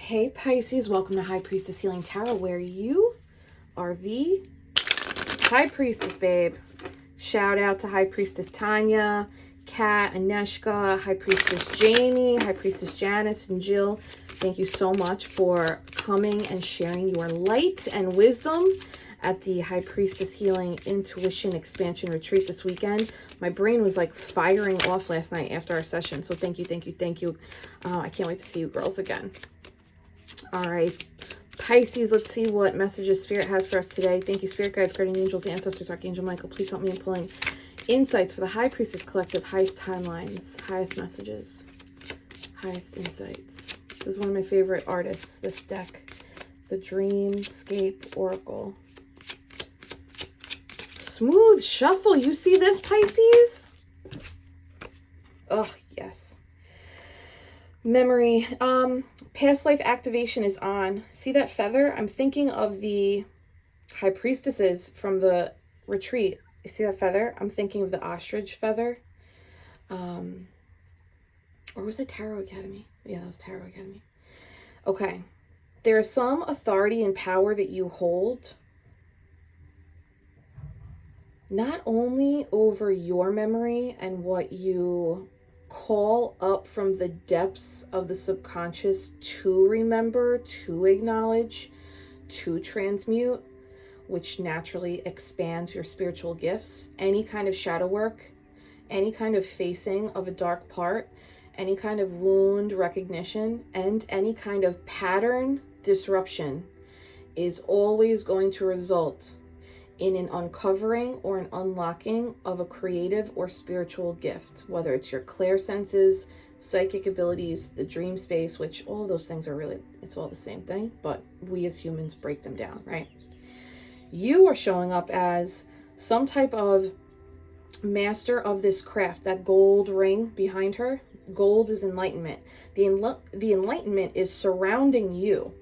Hey Pisces, welcome to High Priestess Healing Tarot, where you are the High Priestess, babe. Shout out to High Priestess Tanya, Kat, Aneshka, High Priestess Jamie, High Priestess Janice, and Jill. Thank you so much for coming and sharing your light and wisdom at the High Priestess Healing Intuition Expansion Retreat this weekend. My brain was like firing off last night after our session, so thank you, thank you, thank you. I can't wait to see you girls again. All right, Pisces, let's see what messages Spirit has for us today. Thank you, Spirit Guides, Guardian Angels, Ancestors, Archangel Michael. Please help me in pulling insights for the High Priestess Collective, highest timelines, highest messages, highest insights. This is one of my favorite artists, this deck, the Dreamscape Oracle. Smooth shuffle. You see this, Pisces? Oh, yes. Memory. Past life activation is on. See that feather? I'm thinking of the High Priestesses from the retreat. You see that feather? I'm thinking of the ostrich feather. Or was it Tarot Academy? Yeah, that was Tarot Academy. Okay. There is some authority and power that you hold, not only over your memory and what you call up from the depths of the subconscious to remember, to acknowledge, to transmute, which naturally expands your spiritual gifts. Any kind of shadow work, any kind of facing of a dark part, any kind of wound recognition, and any kind of pattern disruption is always going to result in an uncovering or an unlocking of a creative or spiritual gift, whether it's your clairsenses, psychic abilities, the dream space, which all those things are really, it's all the same thing, but we as humans break them down, right? You are showing up as some type of master of this craft. That gold ring behind her, gold is enlightenment. The enlightenment is surrounding you.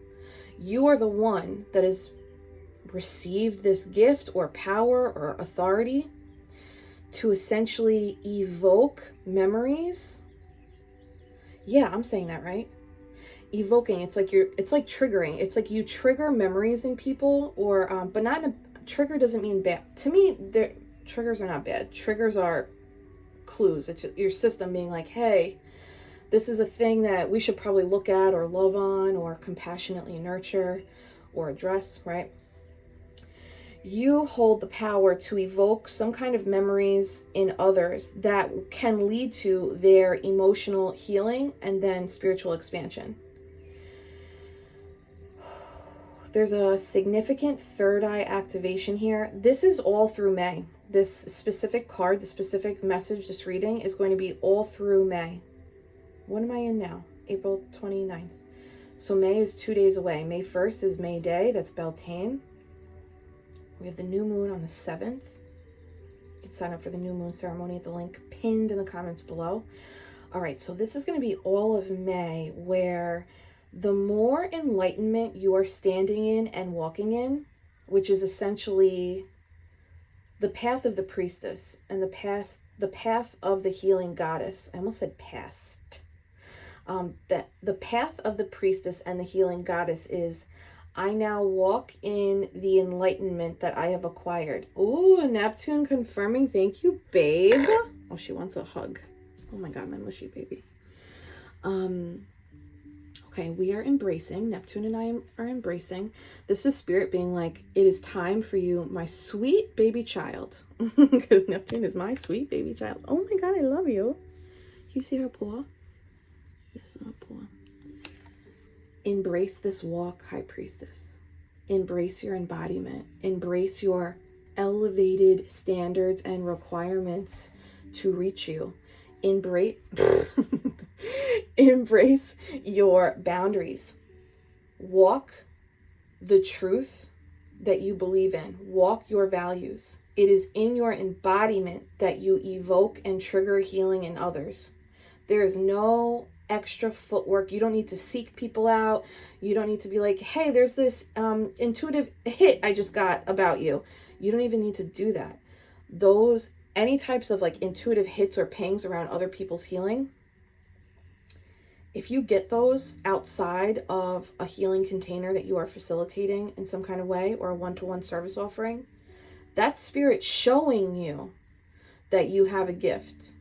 You are the one that is received this gift or power or authority to essentially evoke memories. Yeah, I'm saying that right. Evoking, it's like triggering. It's like you trigger memories in people, or but not in a, trigger doesn't mean bad. To me, triggers are not bad. Triggers are clues. It's your system being like, hey, this is a thing that we should probably look at or love on or compassionately nurture or address, right? You hold the power to evoke some kind of memories in others that can lead to their emotional healing and then spiritual expansion. There's a significant third eye activation here. This is all through May. This specific card, the specific message, this reading is going to be all through May. What am I in now? April 29th. So May is 2 days away. May 1st is May Day. That's Beltane. We have the new moon on the 7th. You can sign up for the new moon ceremony at the link pinned in the comments below. All right, so this is going to be all of May, where the more enlightenment you are standing in and walking in, which is essentially the path of the priestess and the path of the healing goddess. I almost said past. The path of the priestess and the healing goddess is, I now walk in the enlightenment that I have acquired. Ooh, Neptune confirming. Thank you, babe. Oh, she wants a hug. Oh my God, my mushy baby. Okay, we are embracing. Neptune and I are embracing. This is Spirit being like, it is time for you, my sweet baby child. Because Neptune is my sweet baby child. Oh my God, I love you. Can you see her paw? This is her paw. Embrace this walk, High Priestess. Embrace your embodiment. Embrace your elevated standards and requirements to reach you. Embrace your boundaries. Walk the truth that you believe in. Walk your values. It is in your embodiment that you evoke and trigger healing in others. There is no extra footwork. You don't need to seek people out. You don't need to be like, hey, there's this intuitive hit I just got about you. You don't even need to do that. Any types of like intuitive hits or pings around other people's healing if you get those outside of a healing container that you are facilitating in some kind of way, or a one-to-one service offering, that's spirit showing you that you have a gift.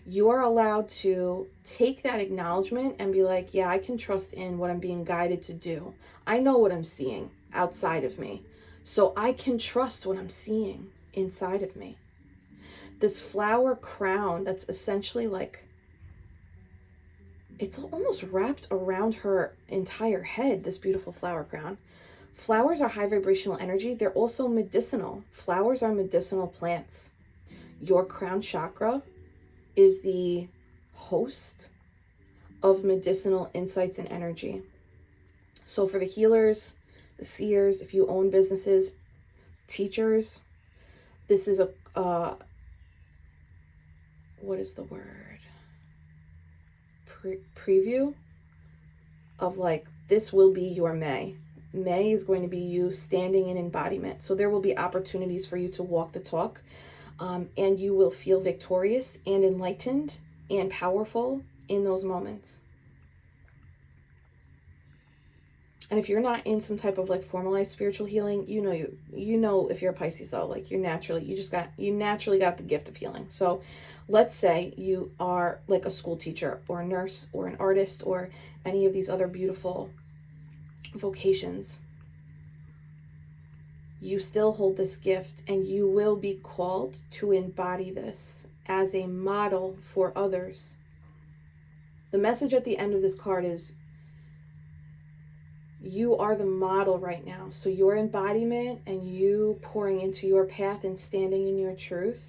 You are allowed to take that acknowledgement and be like, yeah, I can trust in what I'm being guided to do. I know what I'm seeing outside of me, so I can trust what I'm seeing inside of me. This flower crown that's essentially like, it's almost wrapped around her entire head, this beautiful flower crown. Flowers are high vibrational energy. They're also medicinal. Flowers are medicinal plants. Your crown chakra is the host of medicinal insights and energy. So for the healers, the seers, if you own businesses, teachers, this is a, what is the word? Preview of like, this will be your May. May is going to be you standing in embodiment. So there will be opportunities for you to walk the talk. And you will feel victorious and enlightened and powerful in those moments. And if you're not in some type of like formalized spiritual healing, you know if you're a Pisces though, like you naturally got the gift of healing. So let's say you are like a school teacher or a nurse or an artist or any of these other beautiful vocations. You still hold this gift, and you will be called to embody this as a model for others. The message at the end of this card is, you are the model right now. So your embodiment and you pouring into your path and standing in your truth,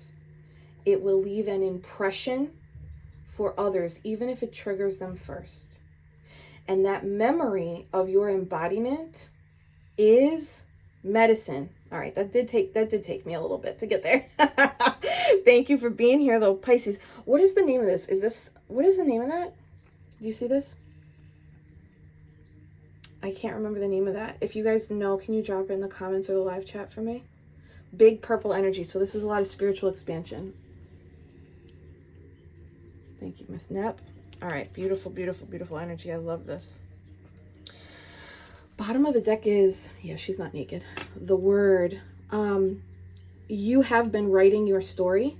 it will leave an impression for others, even if it triggers them first. And that memory of your embodiment is medicine. All right, that did take me a little bit to get there. Thank you for being here though, Pisces. What is the name of this? What is the name of that? Do you see this? I can't remember the name of that. If you guys know, can you drop it in the comments or the live chat for me? Big purple energy. So this is a lot of spiritual expansion. Thank you, Miss Nep. All right, beautiful, beautiful, beautiful energy. I love this. Bottom of the deck is, yeah, she's not naked. The word, you have been writing your story.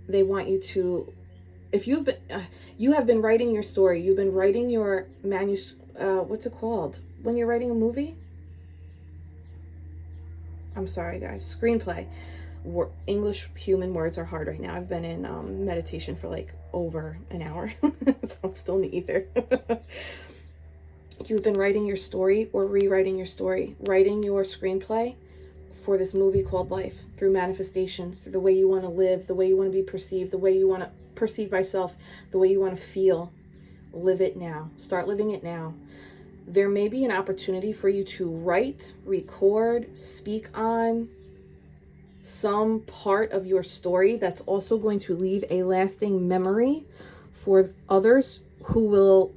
They want you to, if you've been, you have been writing your story. You've been writing your what's it called? When you're writing a movie? I'm sorry, guys. Screenplay. English human words are hard right now. I've been in meditation for like over an hour, so I'm still in the ether. You've been writing your story or rewriting your story, writing your screenplay for this movie called life, through manifestations, through the way you want to live, the way you want to be perceived, the way you want to perceive myself, the way you want to feel. Live it now. Start living it now. There may be an opportunity for you to write, record, speak on some part of your story that's also going to leave a lasting memory for others who will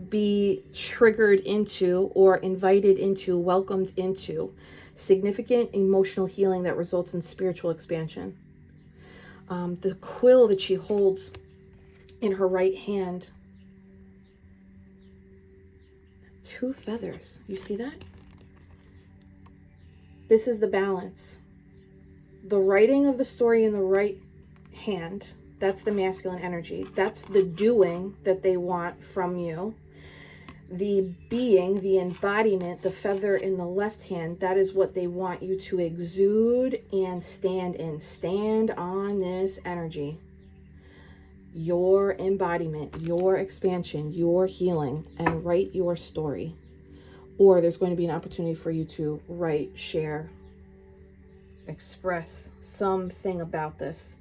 be triggered into or invited into, welcomed into significant emotional healing that results in spiritual expansion. The quill that she holds in her right hand, 2 feathers. You see that? This is the balance. The writing of the story in the right hand, that's the masculine energy. That's the doing that they want from you. The being, the embodiment, the feather in the left hand, that is what they want you to exude and stand in. Stand on this energy. Your embodiment, your expansion, your healing, and write your story. Or there's going to be an opportunity for you to write, share, express something about this.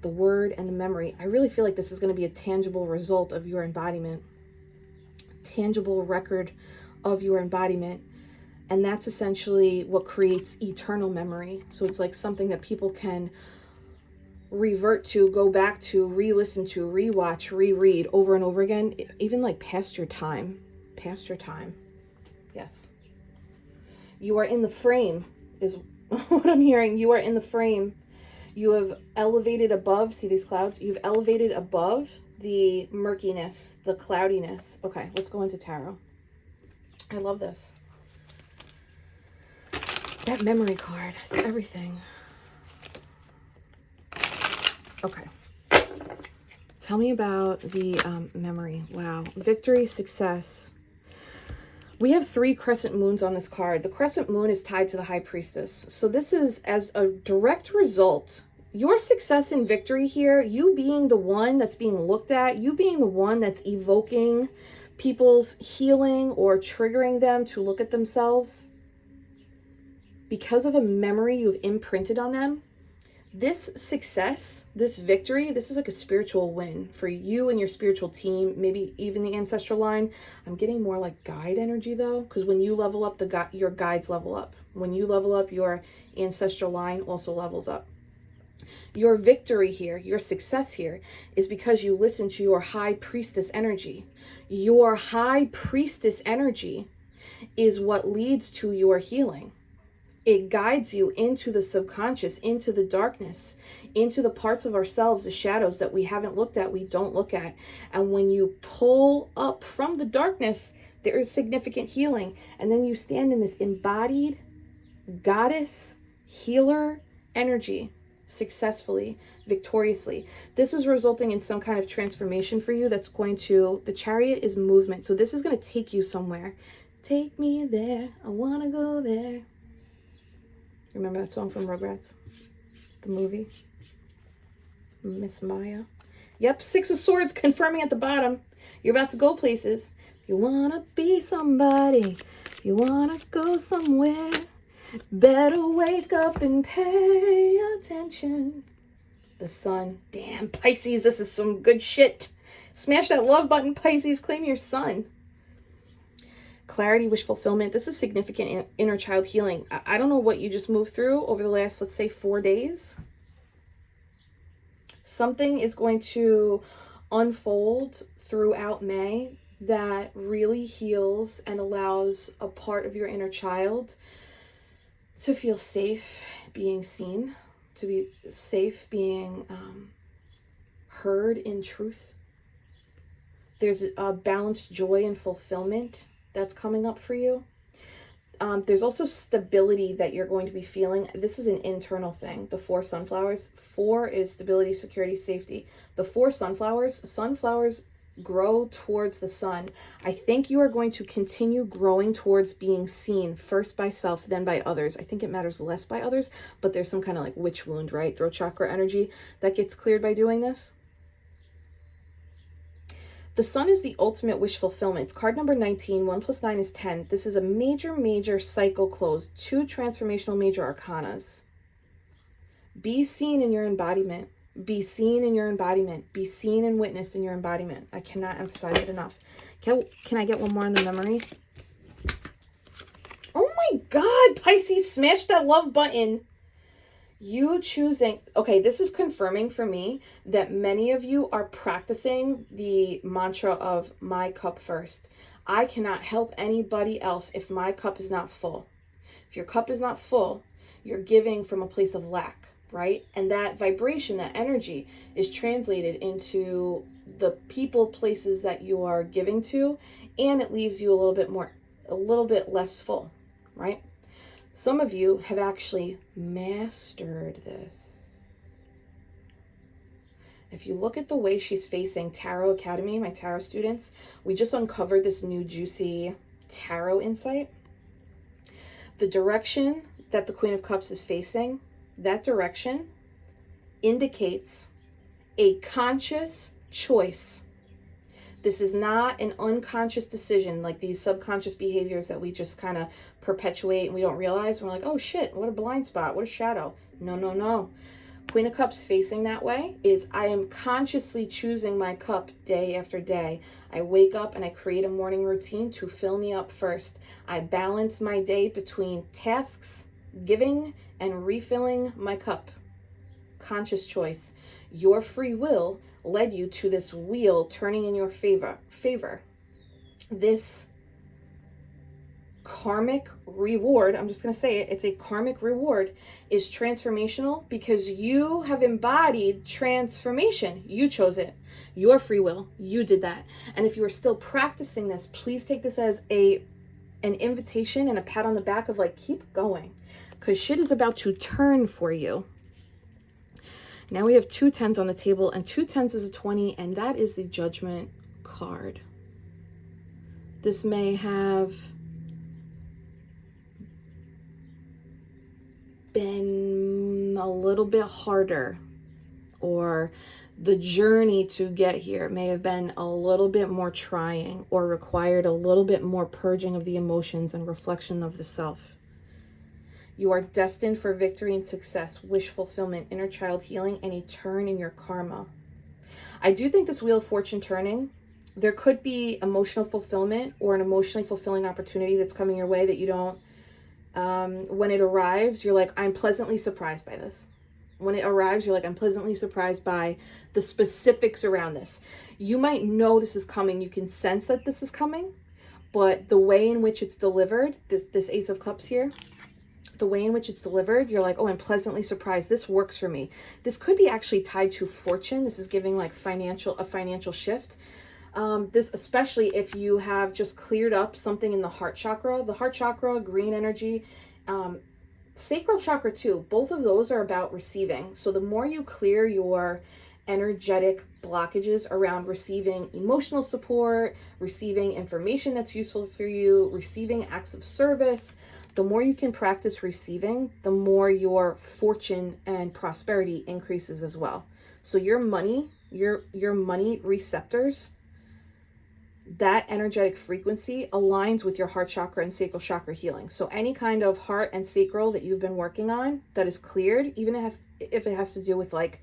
The word and the memory. I really feel like this is going to be a tangible result of your embodiment. Tangible record of your embodiment. And that's essentially what creates eternal memory. So it's like something that people can revert to, go back to, re-listen to, rewatch, reread over and over again, even like past your time. Past your time. Yes. You are in the frame is what I'm hearing. You are in the frame. You have elevated above. See these clouds? You've elevated above the murkiness, the cloudiness. Okay, let's go into tarot. I love this. That memory card is everything. Okay. Tell me about the memory. Wow. Victory, success. We have 3 crescent moons on this card. The crescent moon is tied to the High Priestess. So this is as a direct result, your success and victory here, you being the one that's being looked at, you being the one that's evoking people's healing or triggering them to look at themselves. Because of a memory you've imprinted on them, this success, this victory, this is like a spiritual win for you and your spiritual team, maybe even the ancestral line. I'm getting more like guide energy though, because when you level up, your guides level up. When you level up, your ancestral line also levels up. Your victory here, your success here, is because you listen to your High Priestess energy. Your High Priestess energy is what leads to your healing. It guides you into the subconscious, into the darkness, into the parts of ourselves, the shadows that we haven't looked at, we don't look at. And when you pull up from the darkness, there is significant healing. And then you stand in this embodied goddess, healer energy, successfully, victoriously. This is resulting in some kind of transformation for you that's going to, the Chariot is movement. So this is going to take you somewhere. Take me there, I want to go there. Remember that song from Rugrats? The movie? Miss Maya. Yep, 6 of Swords confirming at the bottom. You're about to go places. If you want to be somebody, if you want to go somewhere, better wake up and pay attention. The sun. Damn, Pisces, this is some good shit. Smash that love button, Pisces. Claim your sun. Clarity, wish fulfillment. This is significant inner child healing. I don't know what you just moved through over the last, let's say, 4 days. Something is going to unfold throughout May that really heals and allows a part of your inner child to feel safe being seen, to be safe being heard in truth. There's a balanced joy and fulfillment that's coming up for you. There's also stability that you're going to be feeling. This is an internal thing. The 4 sunflowers. 4 is stability, security, safety. The 4 sunflowers grow towards the sun. I think you are going to continue growing towards being seen, first by self, then by others. I think it matters less by others, but there's some kind of like witch wound, right? Throat chakra energy that gets cleared by doing this. The sun is the ultimate wish fulfillment. It's card number 19. 1 + 9 is 10. This is a major cycle close. 2 transformational major arcanas. Be seen in your embodiment. Be seen in your embodiment. Be seen and witnessed in your embodiment. I cannot emphasize it enough. Can I get one more in the memory? Oh my God, Pisces, smash that love button. You choosing, okay, this is confirming for me that many of you are practicing the mantra of my cup first. I cannot help anybody else if my cup is not full. If your cup is not full, you're giving from a place of lack, right? And that vibration, that energy is translated into the people, places that you are giving to, and it leaves you a little bit less full, right? Some of you have actually mastered this. If you look at the way she's facing Tarot Academy, my tarot students, we just uncovered this new juicy tarot insight. The direction that the Queen of Cups is facing, that direction indicates a conscious choice. This is not an unconscious decision like these subconscious behaviors that we just kind of perpetuate and we don't realize. We're like, oh shit, what a blind spot, what a shadow. No. Queen of Cups facing that way is I am consciously choosing my cup day after day. I wake up and I create a morning routine to fill me up first. I balance my day between tasks, giving, and refilling my cup. Conscious choice. Your free will led you to this wheel turning in your favor. This karmic reward, I'm just going to say it, it's a karmic reward, is transformational because you have embodied transformation. You chose it. Your free will. You did that. And if you are still practicing this, please take this as an invitation and a pat on the back of like, keep going, because shit is about to turn for you. Now we have 2 10s on the table, and 2 10s is a 20, and that is the Judgment card. This may have been a little bit harder, or the journey to get here may have been a little bit more trying, or required a little bit more purging of the emotions and reflection of the self. You are destined for victory and success, wish fulfillment, inner child healing, and a turn in your karma. I do think this Wheel of Fortune turning, there could be emotional fulfillment or an emotionally fulfilling opportunity that's coming your way that you don't, when it arrives, you're like, I'm pleasantly surprised by this. When it arrives, you're like, I'm pleasantly surprised by the specifics around this. You might know this is coming. You can sense that this is coming, but the way in which it's delivered, this Ace of Cups here, the way in which it's delivered, you're like, oh, I'm pleasantly surprised. This works for me. This could be actually tied to fortune. This is giving like a financial shift. This, especially if you have just cleared up something in the heart chakra, green energy, sacral chakra too. Both of those are about receiving. So the more you clear your energetic blockages around receiving emotional support, receiving information that's useful for you, receiving acts of service, the more you can practice receiving, the more your fortune and prosperity increases as well. So your money, your money receptors, that energetic frequency aligns with your heart chakra and sacral chakra healing. So any kind of heart and sacral that you've been working on that is cleared, even if it has to do with like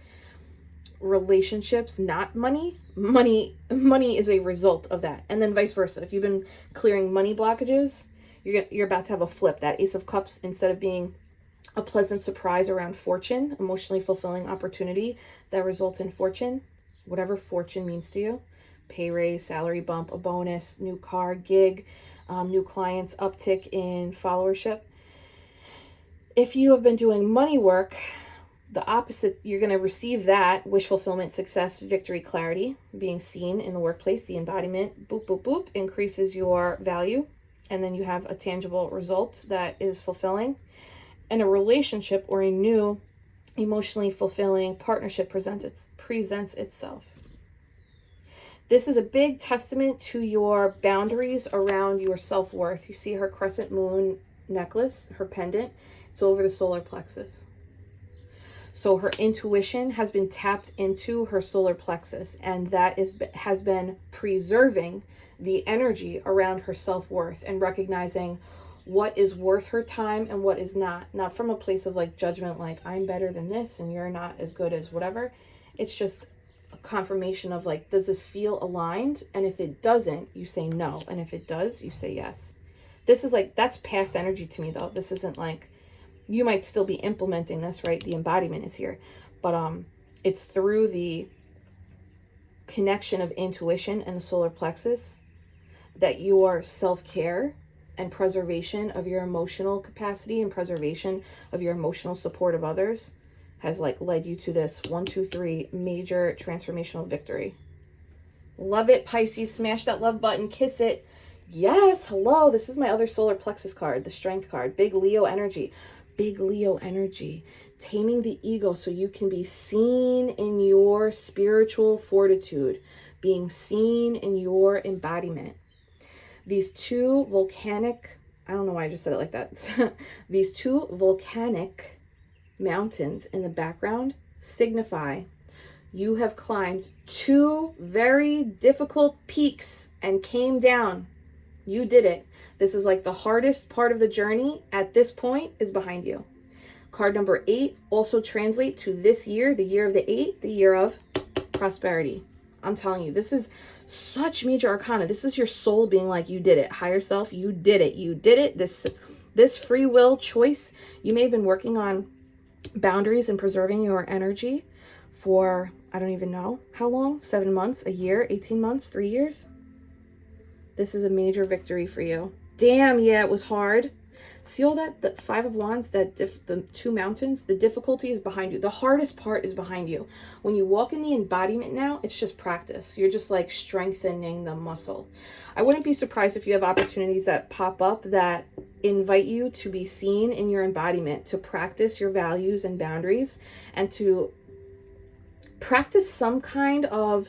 relationships, not money is a result of that. And then vice versa. If you've been clearing money blockages, you're about to have a flip. That Ace of Cups, instead of being a pleasant surprise around fortune, emotionally fulfilling opportunity that results in fortune, whatever fortune means to you, pay raise, salary bump, a bonus, new car, gig, new clients, uptick in followership. If you have been doing money work, the opposite, you're going to receive that wish fulfillment, success, victory, clarity, being seen in the workplace, the embodiment, boop, boop, boop, increases your value. And then you have a tangible result that is fulfilling. And a relationship or a new emotionally fulfilling partnership presents itself. This is a big testament to your boundaries around your self-worth. You see her crescent moon necklace, her pendant, it's over the solar plexus. So her intuition has been tapped into her solar plexus, and that has been preserving the energy around her self-worth and recognizing what is worth her time and what is not from a place of like judgment, like I'm better than this and you're not as good as whatever. It's just a confirmation of like, does this feel aligned? And if it doesn't, you say no. And if it does, you say yes. This is like, that's past energy to me though. This isn't like, you might still be implementing this, right? The embodiment is here, but it's through the connection of intuition and the solar plexus that your self-care and preservation of your emotional capacity and preservation of your emotional support of others has like led you to this 1, 2, 3 major transformational victory. Love it, Pisces. Smash that love button, kiss it. Yes, hello. This is my other solar plexus card, the strength card. Big Leo energy. Big Leo energy. Taming the ego so you can be seen in your spiritual fortitude, being seen in your embodiment. These two volcanic, I don't know why I just said it like that. These two volcanic mountains in the background signify you have climbed 2 very difficult peaks and came down. You did it. This is like the hardest part of the journey at this point is behind you. Card number 8 also translate to this year, the year of the 8, the year of prosperity. I'm telling you, this is such major arcana. This is your soul being like, you did it. Higher self, you did it. You did it. This free will choice, you may have been working on boundaries and preserving your energy for, I don't even know how long, 7 months, a year, 18 months, 3 years. This is a major victory for you. Damn, yeah, it was hard. See all that, the Five of Wands, the two mountains, the difficulty is behind you. The hardest part is behind you. When you walk in the embodiment now, it's just practice. You're just like strengthening the muscle. I wouldn't be surprised if you have opportunities that pop up that invite you to be seen in your embodiment, to practice your values and boundaries, and to practice some kind of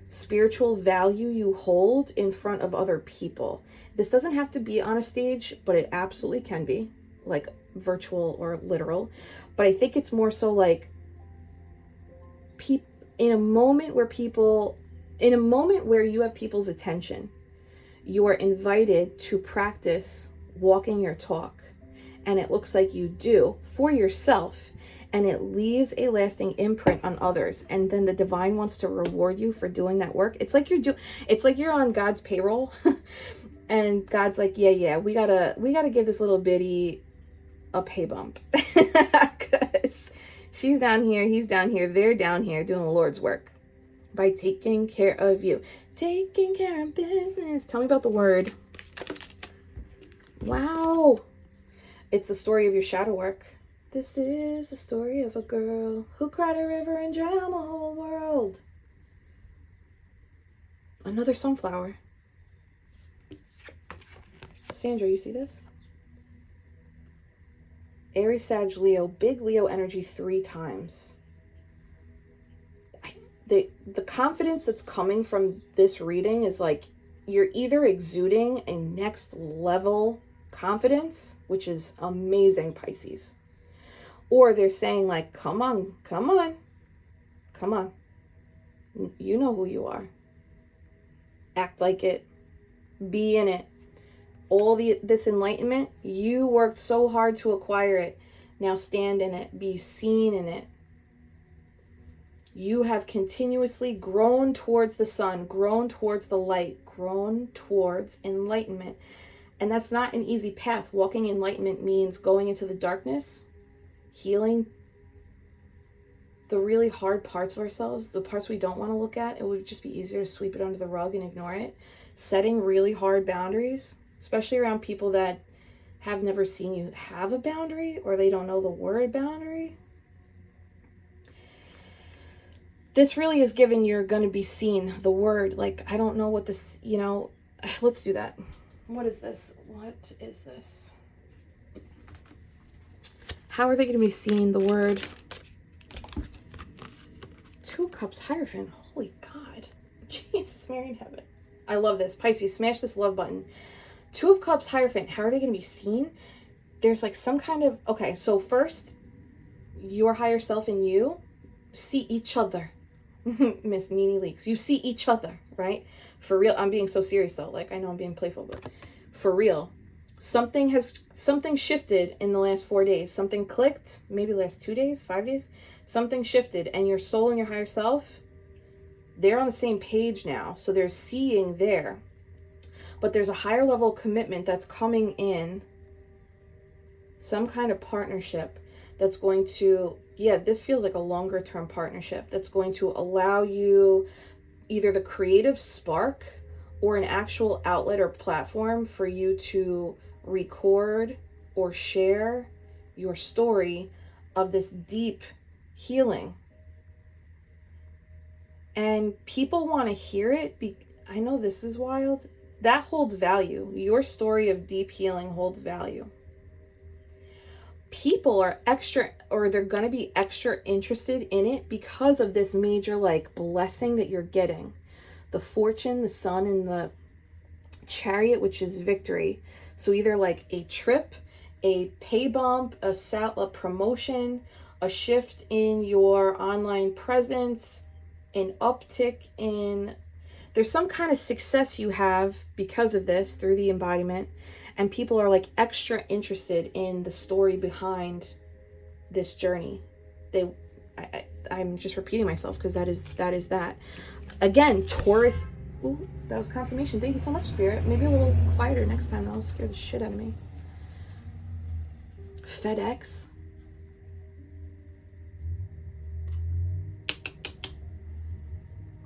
spiritual value you hold in front of other people. This doesn't have to be on a stage, but it absolutely can be, like virtual or literal. But I think it's more so like in a moment where you have people's attention, you are invited to practice walking your talk. And it looks like you do for yourself, and it leaves a lasting imprint on others. And then the divine wants to reward you for doing that work. It's like you're on God's payroll and God's like, yeah, we gotta give this little bitty a pay bump. Because she's down here, he's down here, they're down here doing the Lord's work by taking care of you. Taking care of business. Tell me about the word. Wow. It's the story of your shadow work. This is the story of a girl who cried a river and drowned the whole world. Another sunflower. Sandra, you see this? Aries, Sag, Leo, big Leo energy 3 times. The confidence that's coming from this reading is like you're either exuding a next level confidence, which is amazing, Pisces, or they're saying like, come on, you know who you are, act like it, be in it. All this enlightenment, you worked so hard to acquire it. Now stand in it, be seen in it. You have continuously grown towards the sun, grown towards the light, grown towards enlightenment. And that's not an easy path. Walking enlightenment means going into the darkness, healing the really hard parts of ourselves, the parts we don't want to look at. It would just be easier to sweep it under the rug and ignore it. Setting really hard boundaries, especially around people that have never seen you have a boundary, or they don't know the word boundary. This really is given you're going to be seen, the word. Like, I don't know what this, let's do that. What is this? What is this? How are they going to be seen, the word? 2 of Cups, Hierophant. Holy God. Jesus, Mary in heaven. I love this. Pisces, smash this love button. 2 of Cups, Hierophant. How are they going to be seen? There's like some kind of... Okay, so first, your higher self and you see each other. Miss Nene Leaks. You see each other, right? For real. I'm being so serious though. Like, I know I'm being playful, but for real. Something shifted in the last 4 days. Something clicked, maybe last 2 days, 5 days. Something shifted, and your soul and your higher self, they're on the same page now. So they're seeing there. But there's a higher level commitment that's coming in. Some kind of partnership that's going to, this feels like a longer term partnership that's going to allow you either the creative spark or an actual outlet or platform for you to record or share your story of this deep healing. And people want to hear it. I know this is wild. That holds value. Your story of deep healing holds value. People are they're going to be extra interested in it because of this major like blessing that you're getting. The fortune, the sun, and the chariot, which is victory. So either like a trip, a pay bump, a promotion, a shift in your online presence, an uptick in... There's some kind of success you have because of this through the embodiment. And people are like extra interested in the story behind this journey. I'm just repeating myself because that is that. Again, Taurus. Ooh, that was confirmation. Thank you so much, Spirit. Maybe a little quieter next time. That'll scare the shit out of me. FedEx.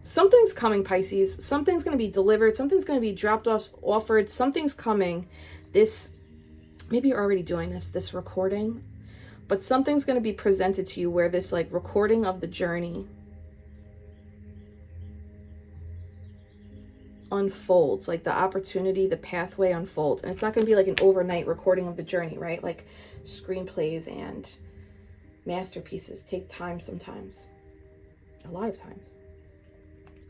Something's coming, Pisces. Something's going to be delivered. Something's going to be dropped off, offered. Something's coming This, maybe you're already doing this recording, but something's going to be presented to you where this like recording of the journey unfolds, like the opportunity, the pathway unfolds. And it's not going to be like an overnight recording of the journey, right? Like screenplays and masterpieces take time sometimes, a lot of times.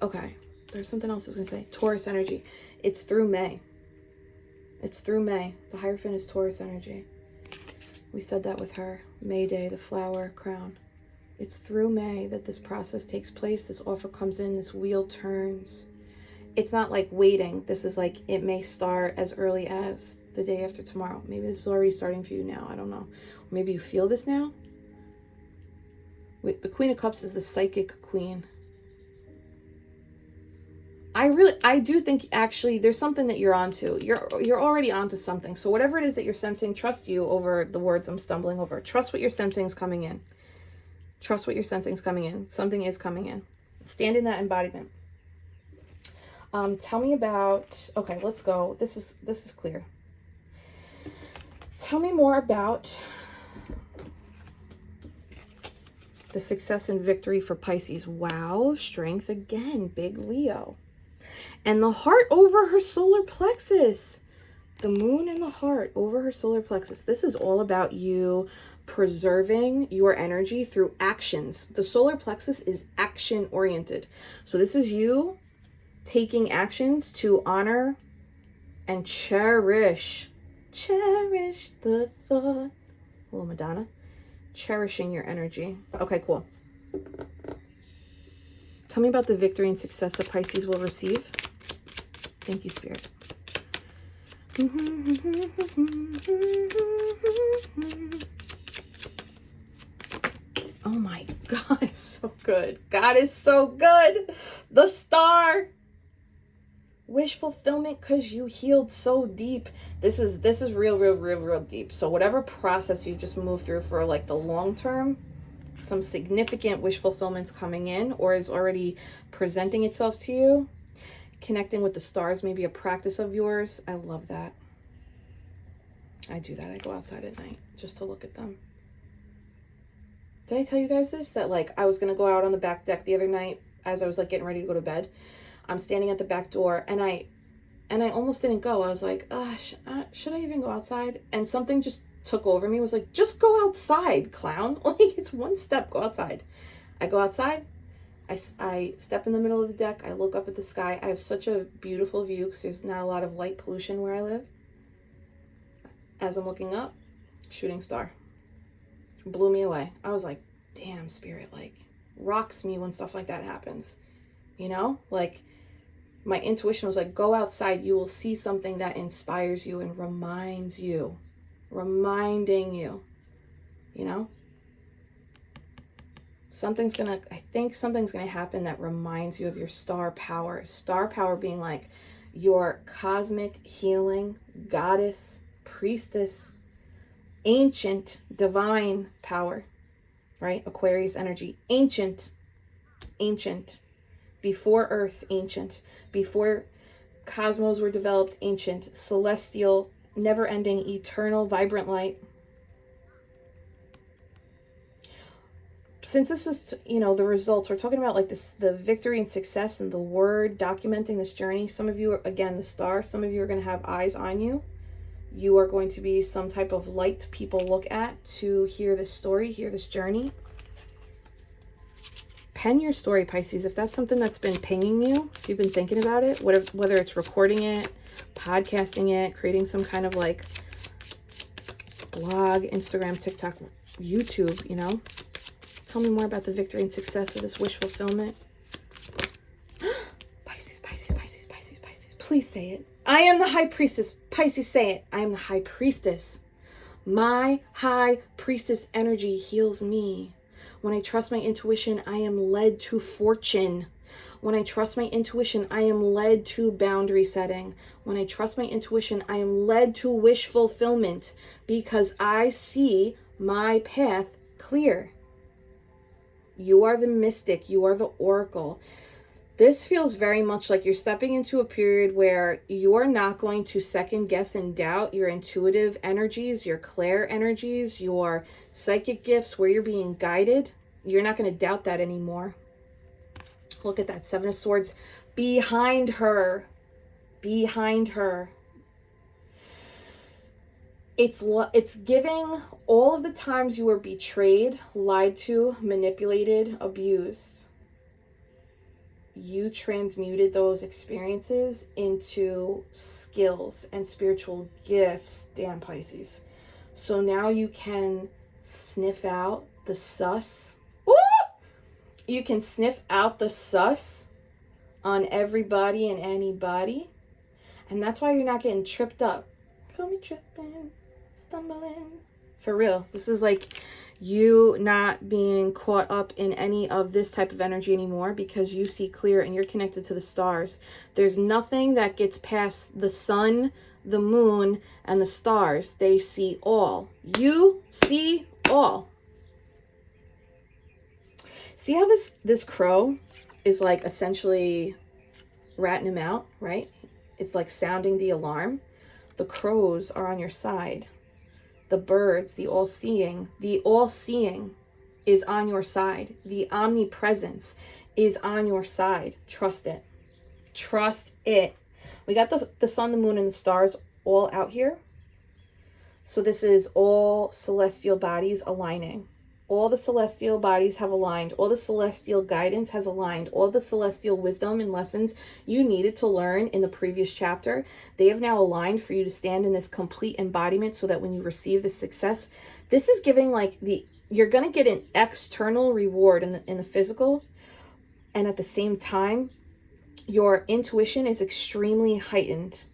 Okay, there's something else I was going to say. Taurus energy. It's through May. It's through May. The Hierophant is Taurus energy. We said that with her. May Day, the flower crown. It's through May that this process takes place. This offer comes in, this wheel turns. It's not like waiting. This is like, it may start as early as the day after tomorrow. Maybe this is already starting for you now. I don't know. Maybe you feel this now. The Queen of Cups is the psychic queen. I do think actually there's something that you're onto. You're already onto something. So whatever it is that you're sensing, trust you over the words I'm stumbling over. Trust what you're sensing is coming in. Trust what you're sensing is coming in. Something is coming in. Stand in that embodiment. Tell me about, okay, let's go. This is clear. Tell me more about the success and victory for Pisces. Wow, strength again, big Leo. And the heart over her solar plexus. The moon and the heart over her solar plexus. This is all about you preserving your energy through actions. The solar plexus is action oriented. So this is you taking actions to honor and cherish the thought. Little Madonna. Cherishing your energy. Okay, cool. Tell me about the victory and success that Pisces will receive. Thank you, Spirit. Oh my God, it's so good. God is so good. The Star. Wish fulfillment because you healed so deep. This is real deep. So whatever process you've just moved through for like the long term, some significant wish fulfillment's coming in or is already presenting itself to you. Connecting with the stars, maybe a practice of yours. I love that. I do that. I go outside at night just to look at them. Did I tell you guys this? That like I was going to go out on the back deck the other night as I was like getting ready to go to bed. I'm standing at the back door and I almost didn't go. I was like, should I even go outside? And something just took over me. It was like, just go outside, clown. Like it's one step, go outside. I go outside. I step in the middle of the deck. I look up at the sky. I have such a beautiful view because there's not a lot of light pollution where I live. As I'm looking up, shooting star. Blew me away. I was like, damn, Spirit, like rocks me when stuff like that happens. You know, like my intuition was like, go outside. You will see something that inspires you and reminds you, reminding you, you know, I think something's going to happen that reminds you of your star power. Star power being like your cosmic healing goddess, priestess, ancient, divine power, right? Aquarius energy, ancient, before Earth, ancient, before cosmos were developed, ancient, celestial, never-ending, eternal, vibrant light. Since this is, you know, the results, we're talking about like this, the victory and success and the word documenting this journey. Some of you are, again, the star, some of you are going to have eyes on you. You are going to be some type of light people look at to hear this story, hear this journey. Pen your story, Pisces. If that's something that's been pinging you, if you've been thinking about it, whether it's recording it, podcasting it, creating some kind of like blog, Instagram, TikTok, YouTube, you know, tell me more about the victory and success of this wish fulfillment. Pisces, Pisces, Pisces, Pisces, Pisces. Please say it. I am the High Priestess. Pisces, say it. I am the High Priestess. My High Priestess energy heals me. When I trust my intuition, I am led to fortune. When I trust my intuition, I am led to boundary setting. When I trust my intuition, I am led to wish fulfillment because I see my path clear. You are the mystic. You are the oracle. This feels very much like you're stepping into a period where you're not going to second guess and doubt your intuitive energies, your clair energies, your psychic gifts, where you're being guided. You're not going to doubt that anymore. Look at that, Seven of Swords behind her. Behind her. It's giving all of the times you were betrayed, lied to, manipulated, abused. You transmuted those experiences into skills and spiritual gifts, damn Pisces. So now you can sniff out the sus. Ooh! You can sniff out the sus on everybody and anybody. And that's why you're not getting tripped up. Call me tripping, stumbling. For real. This is like you not being caught up in any of this type of energy anymore, because you see clear and you're connected to the stars. There's nothing that gets past the sun, the moon, and the stars. They see all. You see all. See how this crow is like essentially ratting him out, right? It's like sounding the alarm. The crows are on your side. The birds, the all-seeing is on your side. The omnipresence is on your side. Trust it. Trust it. We got the sun, the moon, and the stars all out here. So this is all celestial bodies aligning. All the celestial bodies have aligned. All the celestial guidance has aligned. All the celestial wisdom and lessons you needed to learn in the previous chapter, they have now aligned for you to stand in this complete embodiment, so that when you receive the success, this is giving like you're going to get an external reward in the physical. And at the same time, your intuition is extremely heightened.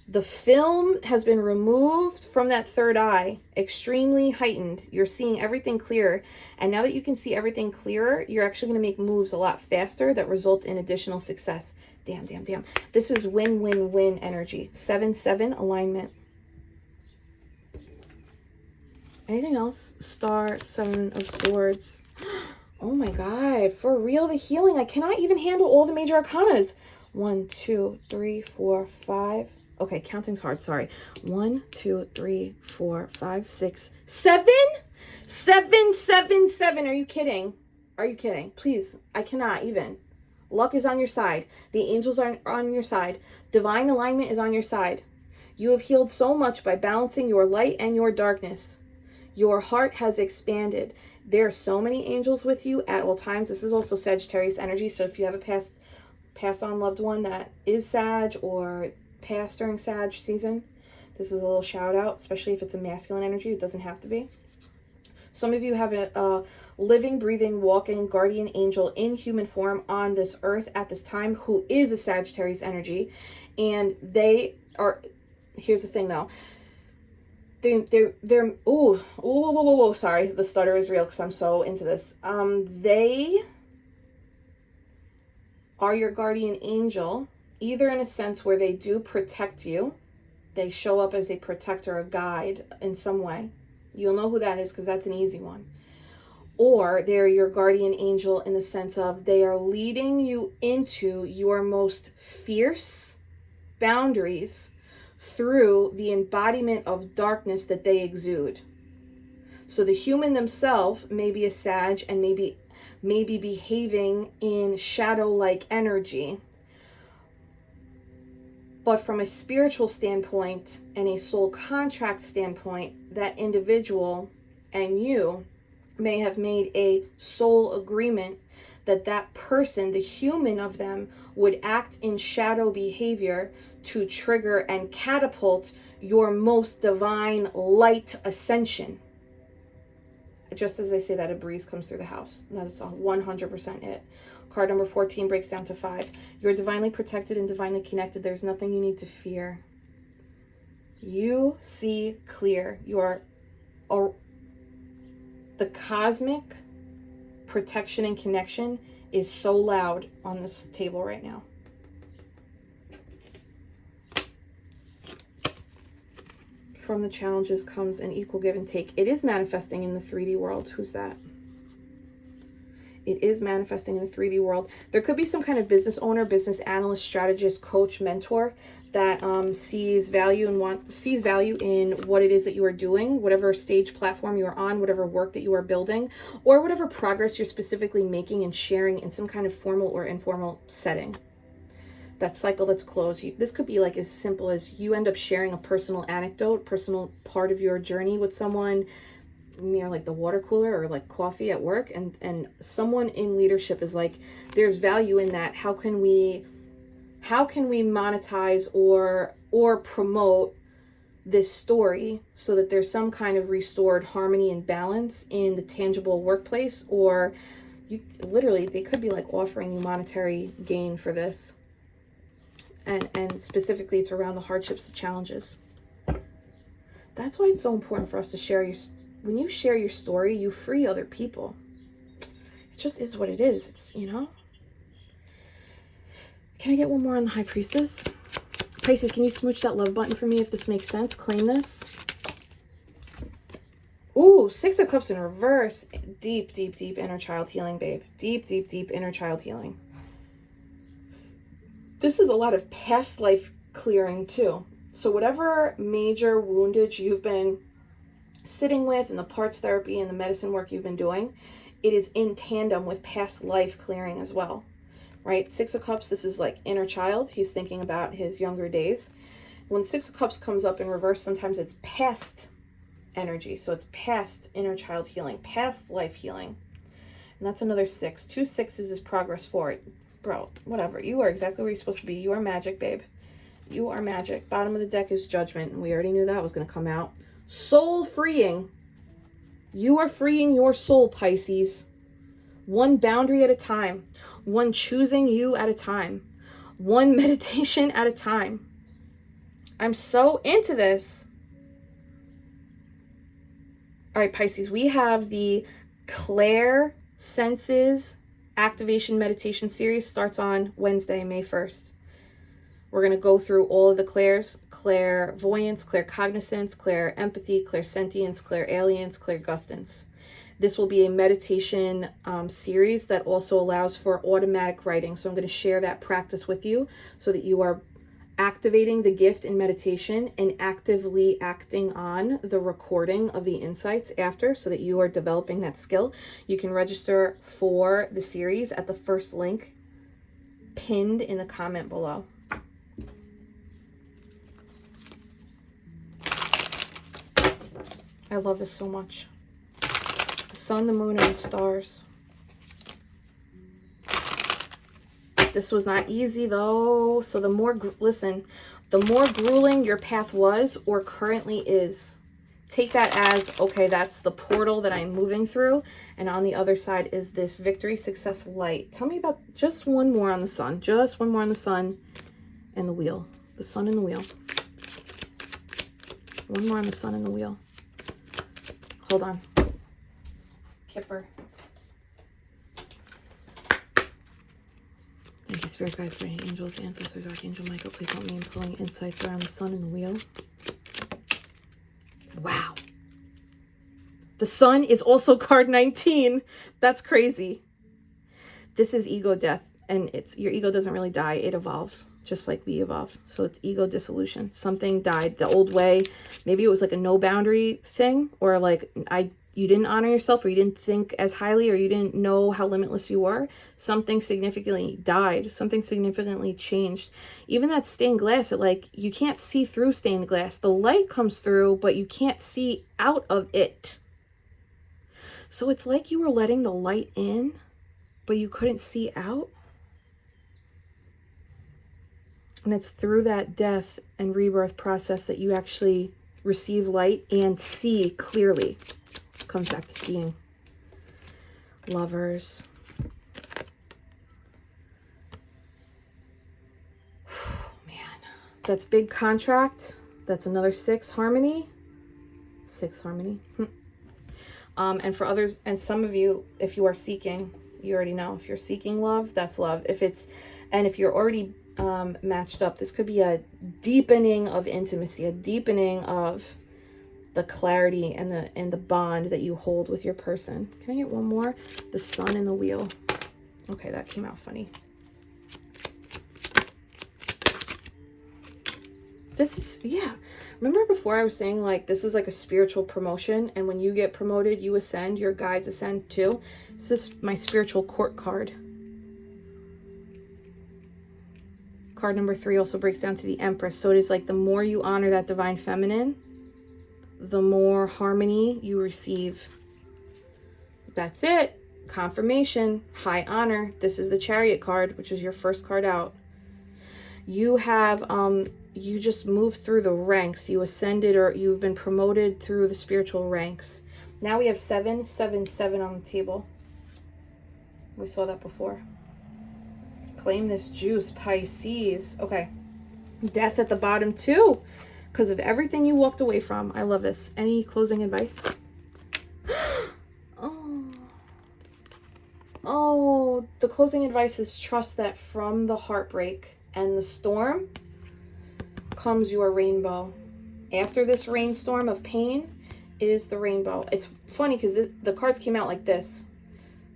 The film has been removed from that third eye, extremely heightened. You're seeing everything clearer. And now that you can see everything clearer, you're actually going to make moves a lot faster that result in additional success. Damn, damn, damn. This is win-win-win energy. 7-7 alignment. Anything else? Star, Seven of Swords. Oh my God. For real, the healing. I cannot even handle all the major arcanas. 1, 2, 3, 4, 5. Okay, counting's hard. Sorry. 1, 2, 3, 4, 5, 6, 7? 7, 7, 7. Are you kidding? Are you kidding? Please, I cannot even. Luck is on your side. The angels are on your side. Divine alignment is on your side. You have healed so much by balancing your light and your darkness. Your heart has expanded. There are so many angels with you at all times. This is also Sagittarius energy. So if you have a passed on loved one that is Sag or passed during Sag season, this is a little shout out, especially if it's a masculine energy. It doesn't have to be. Some of you have a living, breathing, walking guardian angel in human form on this earth at this time who is a Sagittarius energy. And they are, here's the thing though. They're sorry, the stutter is real because I'm so into this. They are your guardian angel, either in a sense where they do protect you. They show up as a protector, a guide in some way. You'll know who that is because that's an easy one. Or they're your guardian angel in the sense of they are leading you into your most fierce boundaries through the embodiment of darkness that they exude. So the human themselves may be a Sag and maybe behaving in shadow-like energy. But from a spiritual standpoint and a soul contract standpoint, that individual and you may have made a soul agreement that that person, the human of them, would act in shadow behavior to trigger and catapult your most divine light ascension. Just as I say that, a breeze comes through the house. That's 100% it. Card number 14 breaks down to 5. You're divinely protected and divinely connected. There's nothing you need to fear. You see clear. The cosmic protection and connection is so loud on this table right now. From the challenges comes an equal give and take. It is manifesting in the 3D world. Who's that? It is manifesting in the 3D world. There could be some kind of business owner, business analyst, strategist, coach, mentor that sees value in what it is that you are doing, whatever stage platform you're on, whatever work that you are building, or whatever progress you're specifically making and sharing in some kind of formal or informal setting. That cycle that's closed. This could be like as simple as you end up sharing a personal anecdote, personal part of your journey with someone near like the water cooler or like coffee at work, and someone in leadership is like, there's value in that. How can we monetize or promote this story so that there's some kind of restored harmony and balance in the tangible workplace? Or you literally, they could be like offering you monetary gain for this. And specifically, it's around the hardships, the challenges. That's why it's so important for us to share when you share your story, you free other people. It just is what it is. It's, you know. Can I get one more on the High Priestess? Pisces, can you smooch that love button for me if this makes sense? Claim this. Ooh, 6 of Cups in reverse. Deep, deep, deep inner child healing, babe. Deep, deep, deep inner child healing. This is a lot of past life clearing too. So whatever major woundage you've been sitting with and the parts therapy and the medicine work you've been doing, it is in tandem with past life clearing as well, right? 6 of Cups, this is like inner child. He's thinking about his younger days. When 6 of Cups comes up in reverse, sometimes it's past energy. So it's past inner child healing, past life healing. And that's another 6. 2 6s is progress forward. Bro, whatever. You are exactly where you're supposed to be. You are magic, babe. You are magic. Bottom of the deck is Judgment. And we already knew that was going to come out. Soul freeing. You are freeing your soul, Pisces. One boundary at a time. One choosing you at a time. One meditation at a time. I'm so into this. All right, Pisces. We have the Claire Senses Activation Meditation Series. Starts on Wednesday, May 1st. We're going to go through all of the clairs: clairvoyance, claircognizance, clairempathy, clairsentience, clairalience, clairgustance. This will be a meditation series that also allows for automatic writing. So I'm going to share that practice with you so that you are activating the gift in meditation and actively acting on the recording of the insights after, so that you are developing that skill. You can register for the series at the first link pinned in the comment below. I love this so much. The sun, the moon, and the stars. This was not easy though. So the more, listen, the more grueling your path was or currently is, take that as, okay, that's the portal that I'm moving through. And on the other side is this victory, success, light. Tell me about just one more on the sun. Just one more on the sun and the wheel. The sun and the wheel. One more on the sun and the wheel. Hold on. Kipper. Thank you, Spirit Guides, Guardian Angels, Ancestors, Archangel Michael. Please help me in pulling insights around the sun and the wheel. Wow. The sun is also card 19. That's crazy. This is ego death. And it's, your ego doesn't really die. It evolves just like we evolve. So it's ego dissolution. Something died the old way. Maybe it was like a no boundary thing, or like you didn't honor yourself, or you didn't think as highly, or you didn't know how limitless you were. Something significantly died. Something significantly changed. Even that stained glass, you can't see through stained glass. The light comes through, but you can't see out of it. So it's like you were letting the light in, but you couldn't see out. And it's through that death and rebirth process that you actually receive light and see clearly. Comes back to seeing. Lovers. Man, that's big contract. That's another 6 harmony. 6 harmony. And for others, and some of you, if you are seeking, you already know. If you're seeking love, that's love. If you're already matched up, this could be a deepening of intimacy, a deepening of the clarity and the bond that you hold with your person. Can I get one more? The sun and the wheel. Okay, that came out funny. This is, yeah. Remember before I was saying like this is like a spiritual promotion, and when you get promoted, you ascend, your guides ascend too. This is my spiritual court card. Card number 3 also breaks down to the Empress. So it is like the more you honor that divine feminine, the more harmony you receive. That's it. Confirmation, high honor. This is the Chariot card, which is your first card out. You have, you just moved through the ranks. You ascended, or you've been promoted through the spiritual ranks. Now we have 777 on the table. We saw that before. Claim this juice, Pisces. Okay. Death at the bottom too, because of everything you walked away from. I love this. Any closing advice? Oh, the closing advice is trust that from the heartbreak and the storm comes your rainbow. After this rainstorm of pain is the rainbow. It's funny because the cards came out like this,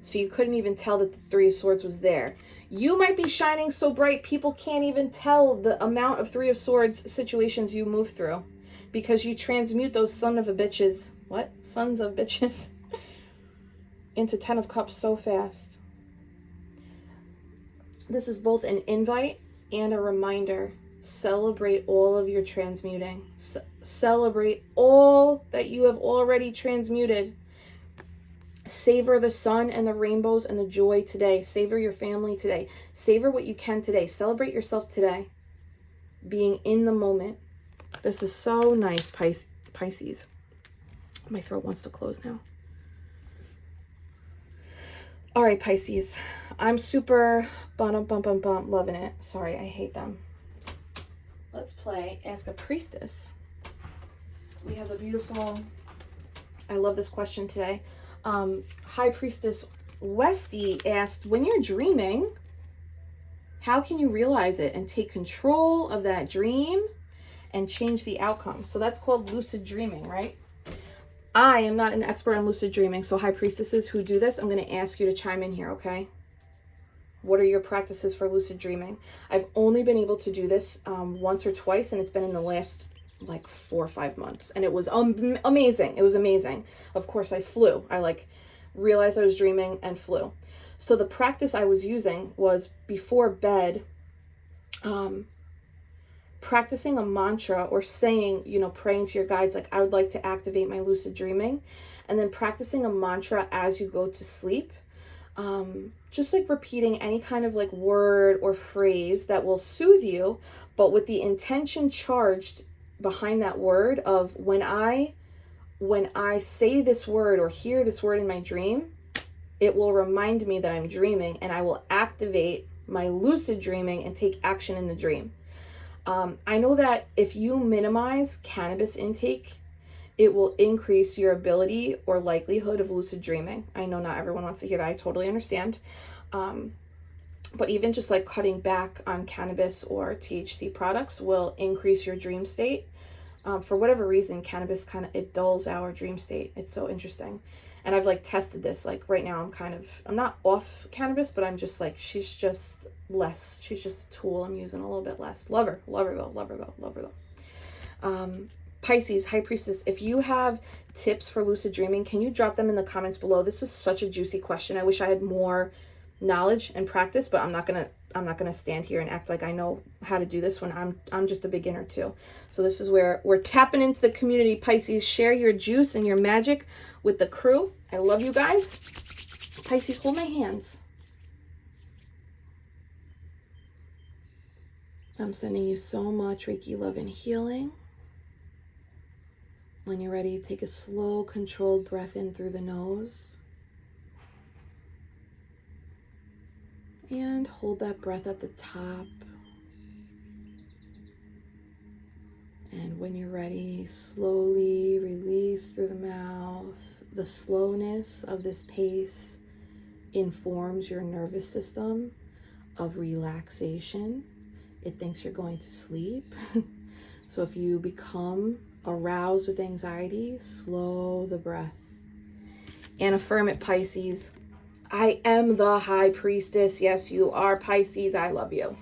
so you couldn't even tell that the 3 of Swords was there. You might be shining so bright people can't even tell the amount of 3 of Swords situations you move through, because you transmute those sons of bitches into 10 of Cups so fast. This is both an invite and a reminder. Celebrate all of your transmuting. Celebrate all that you have already transmuted. Savor the sun and the rainbows and the joy today. Savor your family today. Savor what you can today. Celebrate yourself today. Being in the moment. This is so nice, Pisces. My throat wants to close now. All right, Pisces. I'm super loving it. Sorry, I hate them. Let's play Ask a Priestess. We have a beautiful, I love this question today. High Priestess Westy asked, when you're dreaming, how can you realize it and take control of that dream and change the outcome? So that's called lucid dreaming, right? I am not an expert on lucid dreaming, so high priestesses who do this, I'm going to ask you to chime in here, okay? What are your practices for lucid dreaming? I've only been able to do this once or twice, and it's been in the last like 4 or 5 months, and it was amazing. It was amazing. Of course, I flew. I realized I was dreaming and flew. So the practice I was using was before bed, practicing a mantra or saying, praying to your guides, like, I would like to activate my lucid dreaming, and then practicing a mantra as you go to sleep. Just like repeating any kind of like word or phrase that will soothe you, but with the intention charged behind that word of when I say this word or hear this word in my dream, it will remind me that I'm dreaming, and I will activate my lucid dreaming and take action in the dream. I know that if you minimize cannabis intake, it will increase your ability or likelihood of lucid dreaming. I know not everyone wants to hear that. I totally understand. But even just like cutting back on cannabis or THC products will increase your dream state. For whatever reason, cannabis it dulls our dream state. It's so interesting. And I've like tested this. Like right now I'm not off cannabis, but I'm just like, she's just less. She's just a tool I'm using a little bit less. Love her though. Pisces, High Priestess, if you have tips for lucid dreaming, can you drop them in the comments below? This was such a juicy question. I wish I had more knowledge and practice, but I'm not gonna stand here and act like I know how to do this when I'm just a beginner too. So this is where we're tapping into the community. Pisces, share your juice and your magic with the crew. I love you guys. Pisces, hold my hands. I'm sending you so much Reiki love and healing. When you're ready, take a slow, controlled breath in through the nose. And hold that breath at the top. And when you're ready, slowly release through the mouth. The slowness of this pace informs your nervous system of relaxation. It thinks you're going to sleep. So if you become aroused with anxiety, slow the breath. And affirm it, Pisces. I am the High Priestess. Yes, you are, Pisces. I love you.